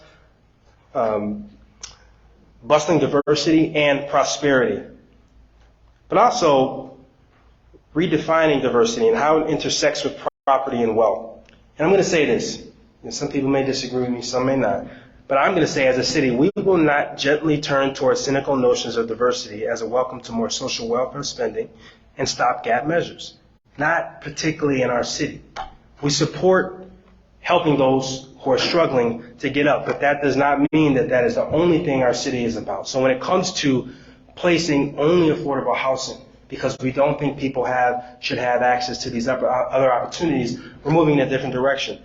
bustling diversity, and prosperity. But also redefining diversity and how it intersects with property and wealth. And I'm going to say this, and some people may disagree with me, some may not, but I'm going to say as a city, we will not gently turn towards cynical notions of diversity as a welcome to more social welfare spending and stopgap measures. Not particularly in our city. We support helping those who are struggling to get up, but that does not mean that that is the only thing our city is about. So when it comes to placing only affordable housing, because we don't think people should have access to these other opportunities, we're moving in a different direction.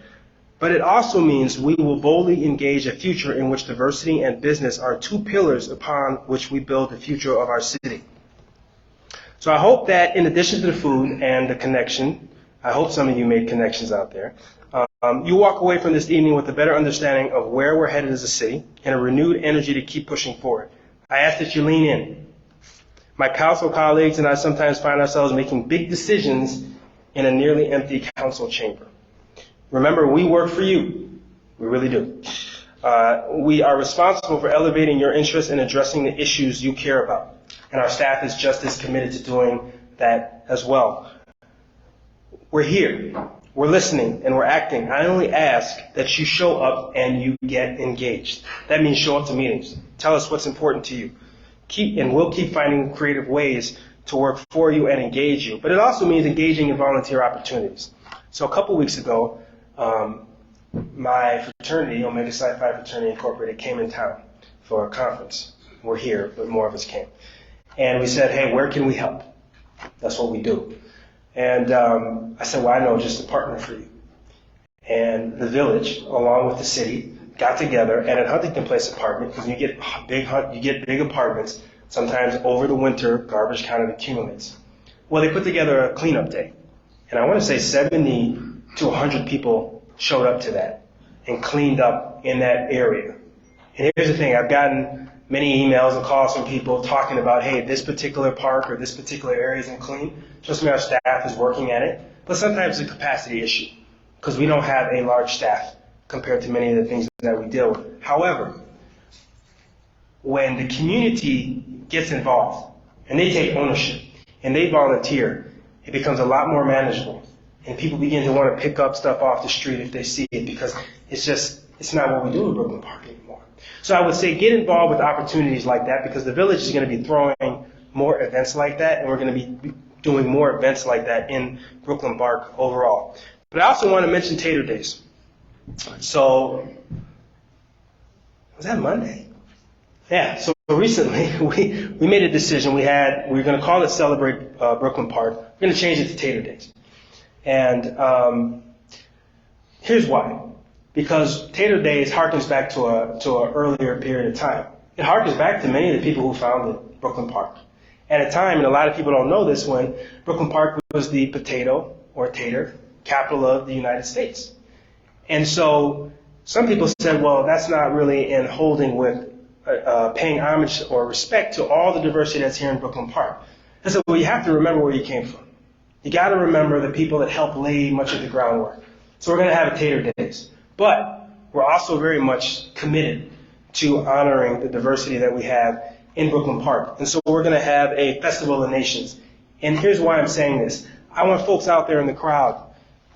But it also means we will boldly engage a future in which diversity and business are two pillars upon which we build the future of our city. So I hope that in addition to the food and the connection, I hope some of you made connections out there, you walk away from this evening with a better understanding of where we're headed as a city and a renewed energy to keep pushing forward. I ask that you lean in. My council colleagues and I sometimes find ourselves making big decisions in a nearly empty council chamber. Remember, we work for you. We really do. We are responsible for elevating your interest and addressing the issues you care about. And our staff is just as committed to doing that as well. We're here, we're listening, and we're acting. I only ask that you show up and you get engaged. That means show up to meetings. Tell us what's important to you. We'll keep finding creative ways to work for you and engage you. But it also means engaging in volunteer opportunities. So a couple weeks ago, my fraternity, Omega Psi Phi Fraternity Incorporated, came in town for a conference. We're here, but more of us came. And we said, hey, where can we help? That's what we do. And I said, well, I know just a partner for you. And the village, along with the city, got together, and at Huntington Place apartment, because you get big apartments, sometimes over the winter, garbage kind of accumulates. Well, they put together a cleanup day. And I want to say 70 to 100 people showed up to that and cleaned up in that area. And here's the thing, I've gotten many emails and calls from people talking about, hey, this particular park or this particular area isn't clean. Trust me, our staff is working at it. But sometimes it's a capacity issue because we don't have a large staff compared to many of the things that we deal with. However, when the community gets involved and they take ownership and they volunteer, it becomes a lot more manageable. And people begin to want to pick up stuff off the street if they see it because it's not what we do in Brooklyn Park anymore. So I would say get involved with opportunities like that because the village is going to be throwing more events like that, and we're going to be doing more events like that in Brooklyn Park overall. But I also want to mention Tater Days. So, was that Monday? Yeah, so recently we made a decision. We're going to call it Celebrate Brooklyn Park. We're going to change it to Tater Days. And here's why. Because Tater Days harkens back to an earlier period of time. It harkens back to many of the people who founded Brooklyn Park. At a time, and a lot of people don't know this, when Brooklyn Park was the potato or tater capital of the United States. And so some people said, well, that's not really in holding with paying homage or respect to all the diversity that's here in Brooklyn Park. I said, well, you have to remember where you came from. You got to remember the people that helped lay much of the groundwork. So we're going to have a Tater Days. But we're also very much committed to honoring the diversity that we have in Brooklyn Park. And so we're going to have a Festival of Nations. And here's why I'm saying this. I want folks out there in the crowd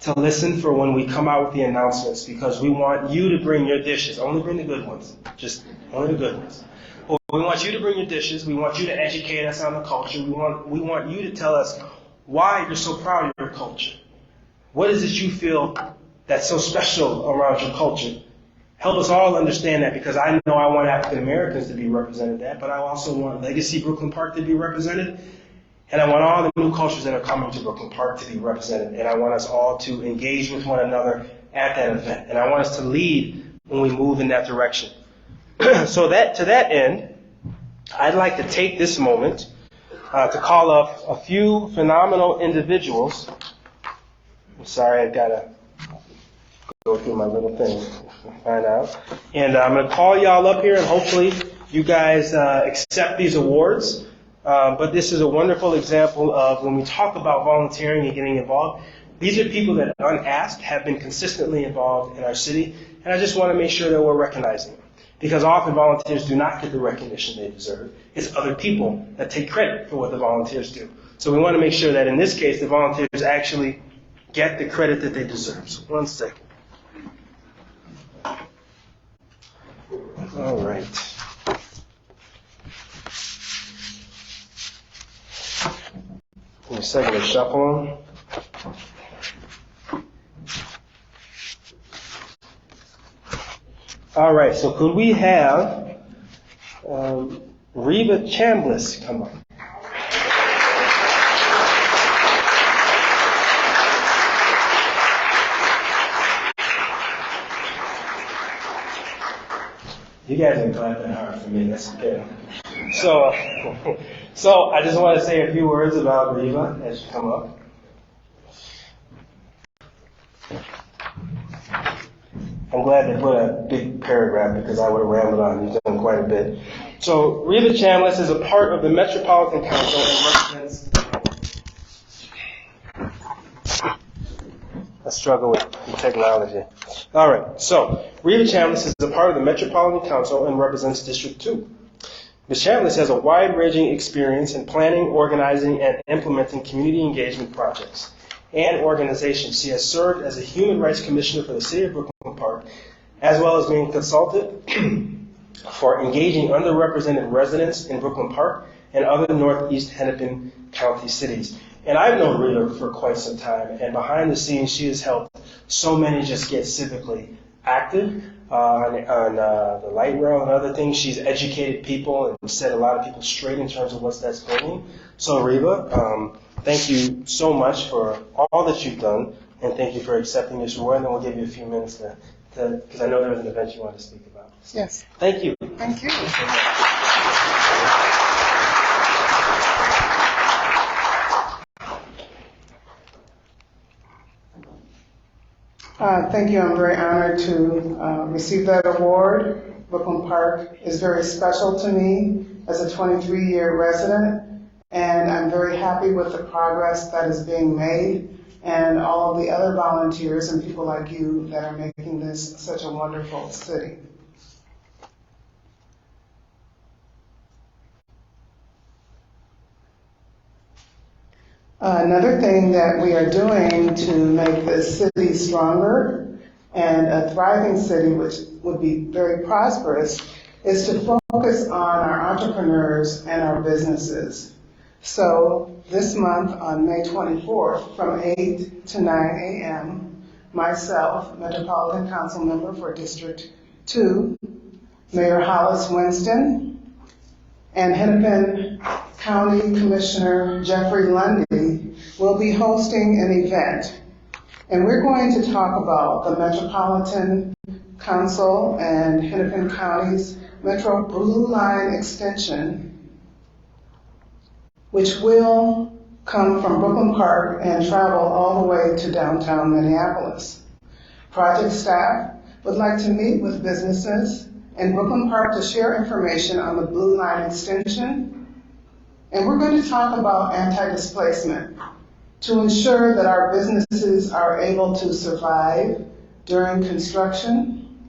to listen for when we come out with the announcements, because we want you to bring your dishes. Only bring the good ones. Just only the good ones. But we want you to bring your dishes. We want you to educate us on the culture. We want you to tell us why you're so proud of your culture. What is it you feel that's so special around your culture? Help us all understand that, because I know I want African Americans to be represented that, but I also want Legacy Brooklyn Park to be represented, and I want all the new cultures that are coming to Brooklyn Park to be represented, and I want us all to engage with one another at that event, and I want us to lead when we move in that direction. So that to that end, I'd like to take this moment to call up a few phenomenal individuals. I'm sorry, I've got to go through my little thing and find out. And I'm going to call y'all up here, and hopefully you guys accept these awards. But this is a wonderful example of when we talk about volunteering and getting involved. These are people that, unasked, have been consistently involved in our city, and I just want to make sure that we're recognizing them. Because often volunteers do not get the recognition they deserve. It's other people that take credit for what the volunteers do. So we want to make sure that in this case, the volunteers actually get the credit that they deserve. So 1 second. All right. Give me a second to shuffle them. All right, so could we have Reva Chambliss come up? You guys ain't clapping hard for me. That's good. So I just want to say a few words about Reva as you come up. I'm glad they put a big paragraph because I would have rambled on. You've done quite a bit. So Reva Chambliss is a part of the Metropolitan Council and represents. I struggle with technology. All right. So Reva Chambliss is a part of the Metropolitan Council and represents District 2. Ms. Chambliss has a wide-ranging experience in planning, organizing, and implementing community engagement projects and organizations. She has served as a Human Rights Commissioner for the City of Brooklyn Park, as well as being consultant for engaging underrepresented residents in Brooklyn Park and other Northeast Hennepin County cities. And I've known Rita for quite some time, and behind the scenes, she has helped so many just get civically active on the light rail and other things. She's educated people and set a lot of people straight in terms of what's that's going. So Reva, thank you so much for all that you've done, and thank you for accepting this award. And then we'll give you a few minutes to because I know there was an event you wanted to speak about. So, yes. Thank you. Thank you. Thank you. I'm very honored to receive that award. Brooklyn Park is very special to me as a 23-year resident, and I'm very happy with the progress that is being made and all of the other volunteers and people like you that are making this such a wonderful city. Another thing that we are doing to make this city stronger and a thriving city, which would be very prosperous, is to focus on our entrepreneurs and our businesses. So this month on May 24th from 8 to 9 a.m., myself, Metropolitan Council Member for District 2, Mayor Hollies Winston, and Hennepin County Commissioner Jeffrey Lundy will be hosting an event. And we're going to talk about the Metropolitan Council and Hennepin County's Metro Blue Line extension, which will come from Brooklyn Park and travel all the way to downtown Minneapolis. Project staff would like to meet with businesses in Brooklyn Park to share information on the Blue Line extension. And we're going to talk about anti-displacement to ensure that our businesses are able to survive during construction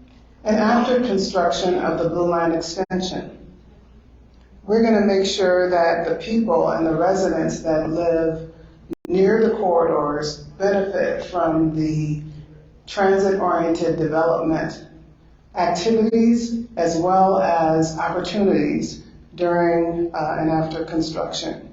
and after construction of the Blue Line extension. We're going to make sure that the people and the residents that live near the corridors benefit from the transit-oriented development activities as well as opportunities during and after construction.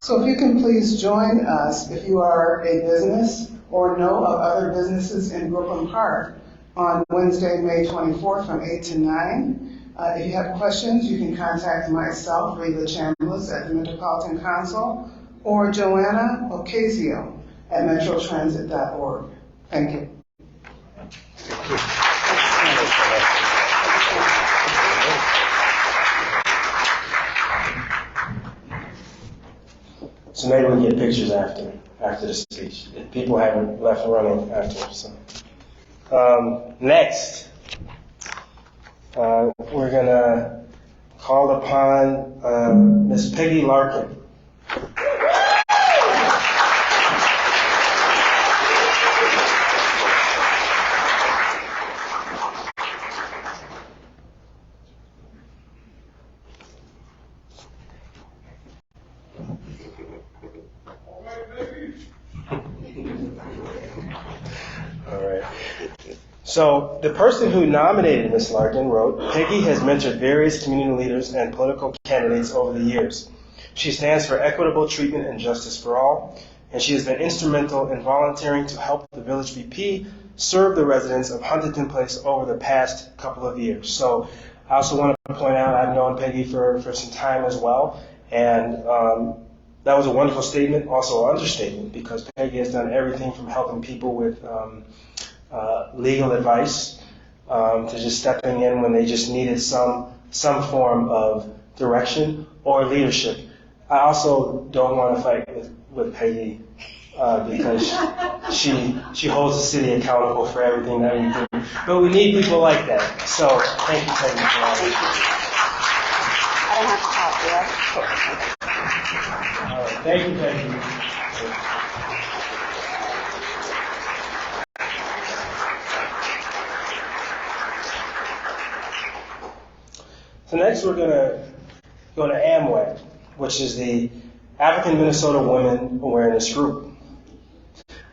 So if you can please join us if you are a business or know of other businesses in Brooklyn Park on Wednesday, May 24th from 8 to 9. If you have questions, you can contact myself, Reva Chambliss, at the Metropolitan Council, or Joanna Ocasio at metrotransit.org. Thank you. So maybe we can get pictures after the speech. People haven't left running after. So next, we're gonna call upon Miss Peggy Larkin. So the person who nominated Ms. Larkin wrote, Peggy has mentored various community leaders and political candidates over the years. She stands for equitable treatment and justice for all, and she has been instrumental in volunteering to help the Village VP serve the residents of Huntington Place over the past couple of years. So I also want to point out I've known Peggy for some time as well, and that was a wonderful statement, also an understatement, because Peggy has done everything from helping people with legal advice to just stepping in when they just needed some form of direction or leadership. I also don't want to fight with Peggy because she holds the city accountable for everything that we do. But we need people like that. So thank you, Peggy, for all I don't have to talk, yeah? All right, thank you, Peggy. So next we're going to go to AMWAC, which is the African Minnesota Women Awareness Group.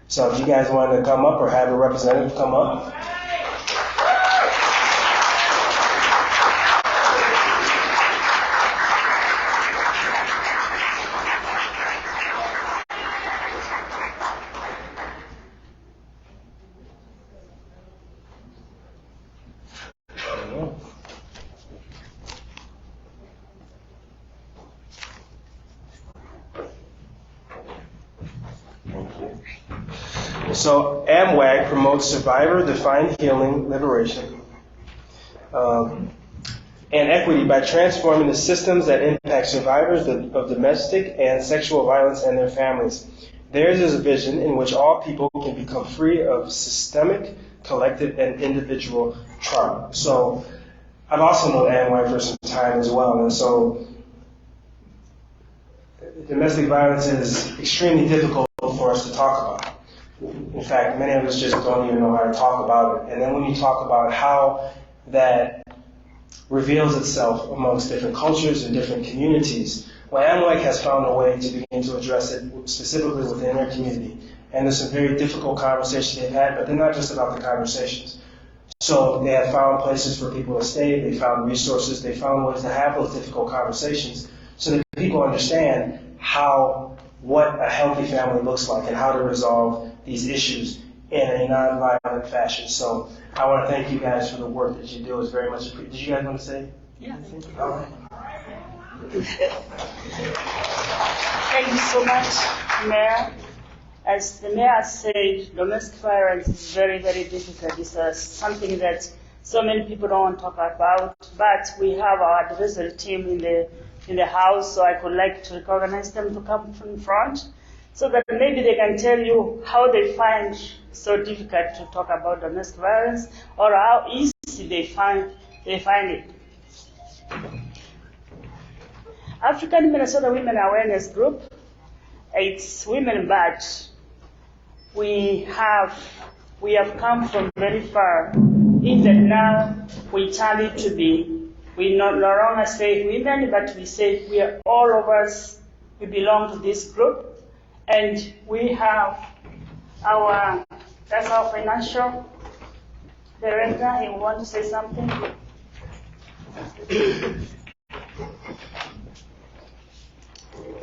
So if you guys wanted to come up or have a representative come up. So AMWAC promotes survivor-defined healing, liberation, and equity by transforming the systems that impact survivors of domestic and sexual violence and their families. Theirs is a vision in which all people can become free of systemic, collective, and individual trauma. So I've also known AMWAC for some time as well, and so domestic violence is extremely difficult for us to talk about. In fact, many of us just don't even know how to talk about it. And then when you talk about how that reveals itself amongst different cultures and different communities, well, AMWAC has found a way to begin to address it specifically within their community. And there's some very difficult conversations they've had, but they're not just about the conversations. So they have found places for people to stay, they found resources, they found ways to have those difficult conversations so that people understand what a healthy family looks like and how to resolve these issues in a non-violent fashion. So I want to thank you guys for the work that you do. It's very much appreciated. Did you guys want to say? Yeah. All right. Thank you so much, Mayor. As the Mayor said, domestic violence is very, very difficult. It's something that so many people don't want to talk about, but we have our advisory team in the House, so I would like to recognize them to come from front so that maybe they can tell you how they find so difficult to talk about domestic violence or how easy they find it. African Minnesota Women Awareness Group, it's women, but we have come from very far. In that now we turn it to be, we no longer say women, but we say we are all of us, we belong to this group. And we have that's our financial director. He want to say something?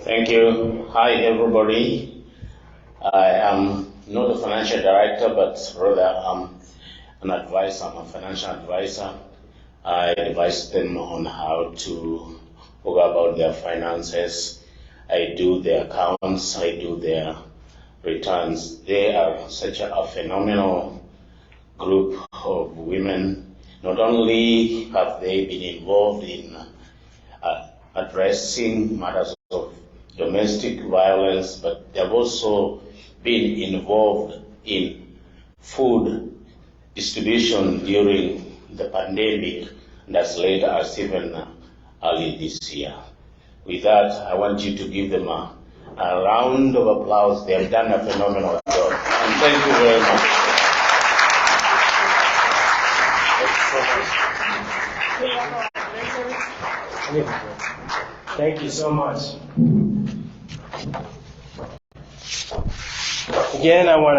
Thank you. Hi, everybody. I am not a financial director, but rather I'm an advisor. I'm a financial advisor. I advise them on how to go about their finances. I do their accounts, I do their returns. They are such a phenomenal group of women. Not only have they been involved in addressing matters of domestic violence, but they have also been involved in food distribution during the pandemic, and as late as even early this year. With that, I want you to give them a round of applause. They have done a phenomenal job. And thank you very much. Thank you so much. Again, I want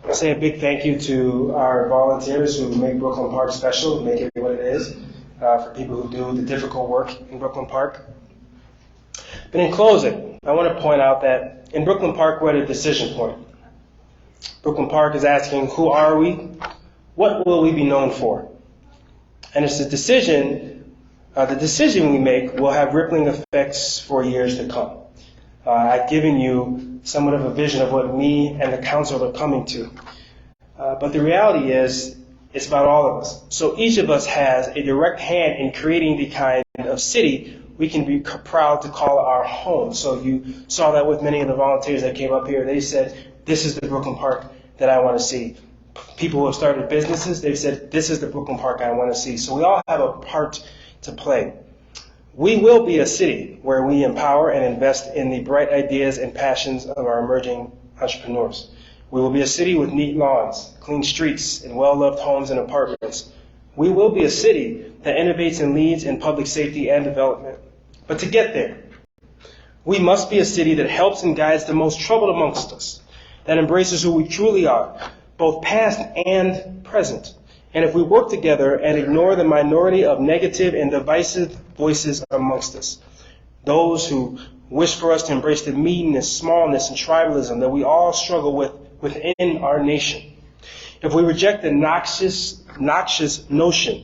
to say a big thank you to our volunteers who make Brooklyn Park special, make it what it is, for people who do the difficult work in Brooklyn Park. But in closing, I want to point out that in Brooklyn Park, we're at a decision point. Brooklyn Park is asking, who are we? What will we be known for? And it's the decision we make will have rippling effects for years to come. I've given you somewhat of a vision of what me and the council are coming to. But the reality is, it's about all of us. So each of us has a direct hand in creating the kind of city we can be proud to call our home. So you saw that with many of the volunteers that came up here. They said, this is the Brooklyn Park that I want to see. People who have started businesses, they've said, this is the Brooklyn Park I want to see. So we all have a part to play. We will be a city where we empower and invest in the bright ideas and passions of our emerging entrepreneurs. We will be a city with neat lawns, clean streets, and well-loved homes and apartments. We will be a city that innovates and leads in public safety and development. But to get there, we must be a city that helps and guides the most troubled amongst us, that embraces who we truly are, both past and present. And if we work together and ignore the minority of negative and divisive voices amongst us, those who wish for us to embrace the meanness, smallness, and tribalism that we all struggle with within our nation, if we reject the noxious notion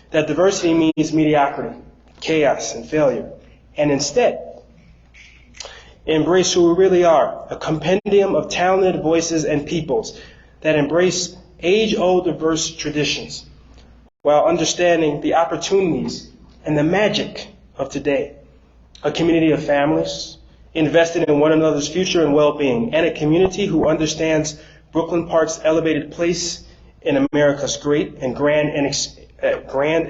that diversity means mediocrity, chaos, and failure, and instead embrace who we really are, a compendium of talented voices and peoples that embrace age-old diverse traditions while understanding the opportunities and the magic of today. A community of families invested in one another's future and well-being, and a community who understands Brooklyn Park's elevated place in America's great and grand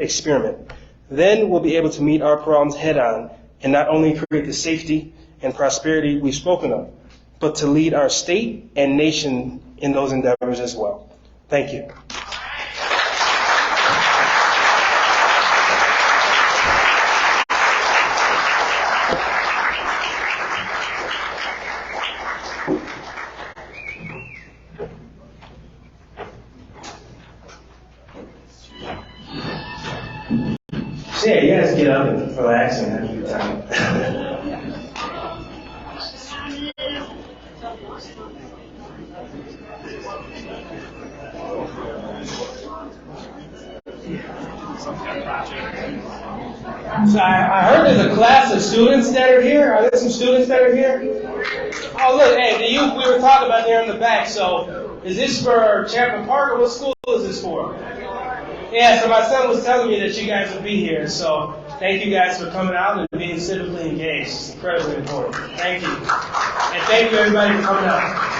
experiment. Then we'll be able to meet our problems head-on and not only create the safety and prosperity we've spoken of, but to lead our state and nation in those endeavors as well. Thank you. So yeah, you guys get up and relax and have a good time. So I heard there's a class of students that are here. Are there some students that are here? Oh, look, hey, the youth we were talking about there in the back. So is this for Chapman Park, or what school is this for? Yeah, so my son was telling me that you guys would be here. So thank you guys for coming out and being civically engaged. It's incredibly important. Thank you. And thank you, everybody, for coming out.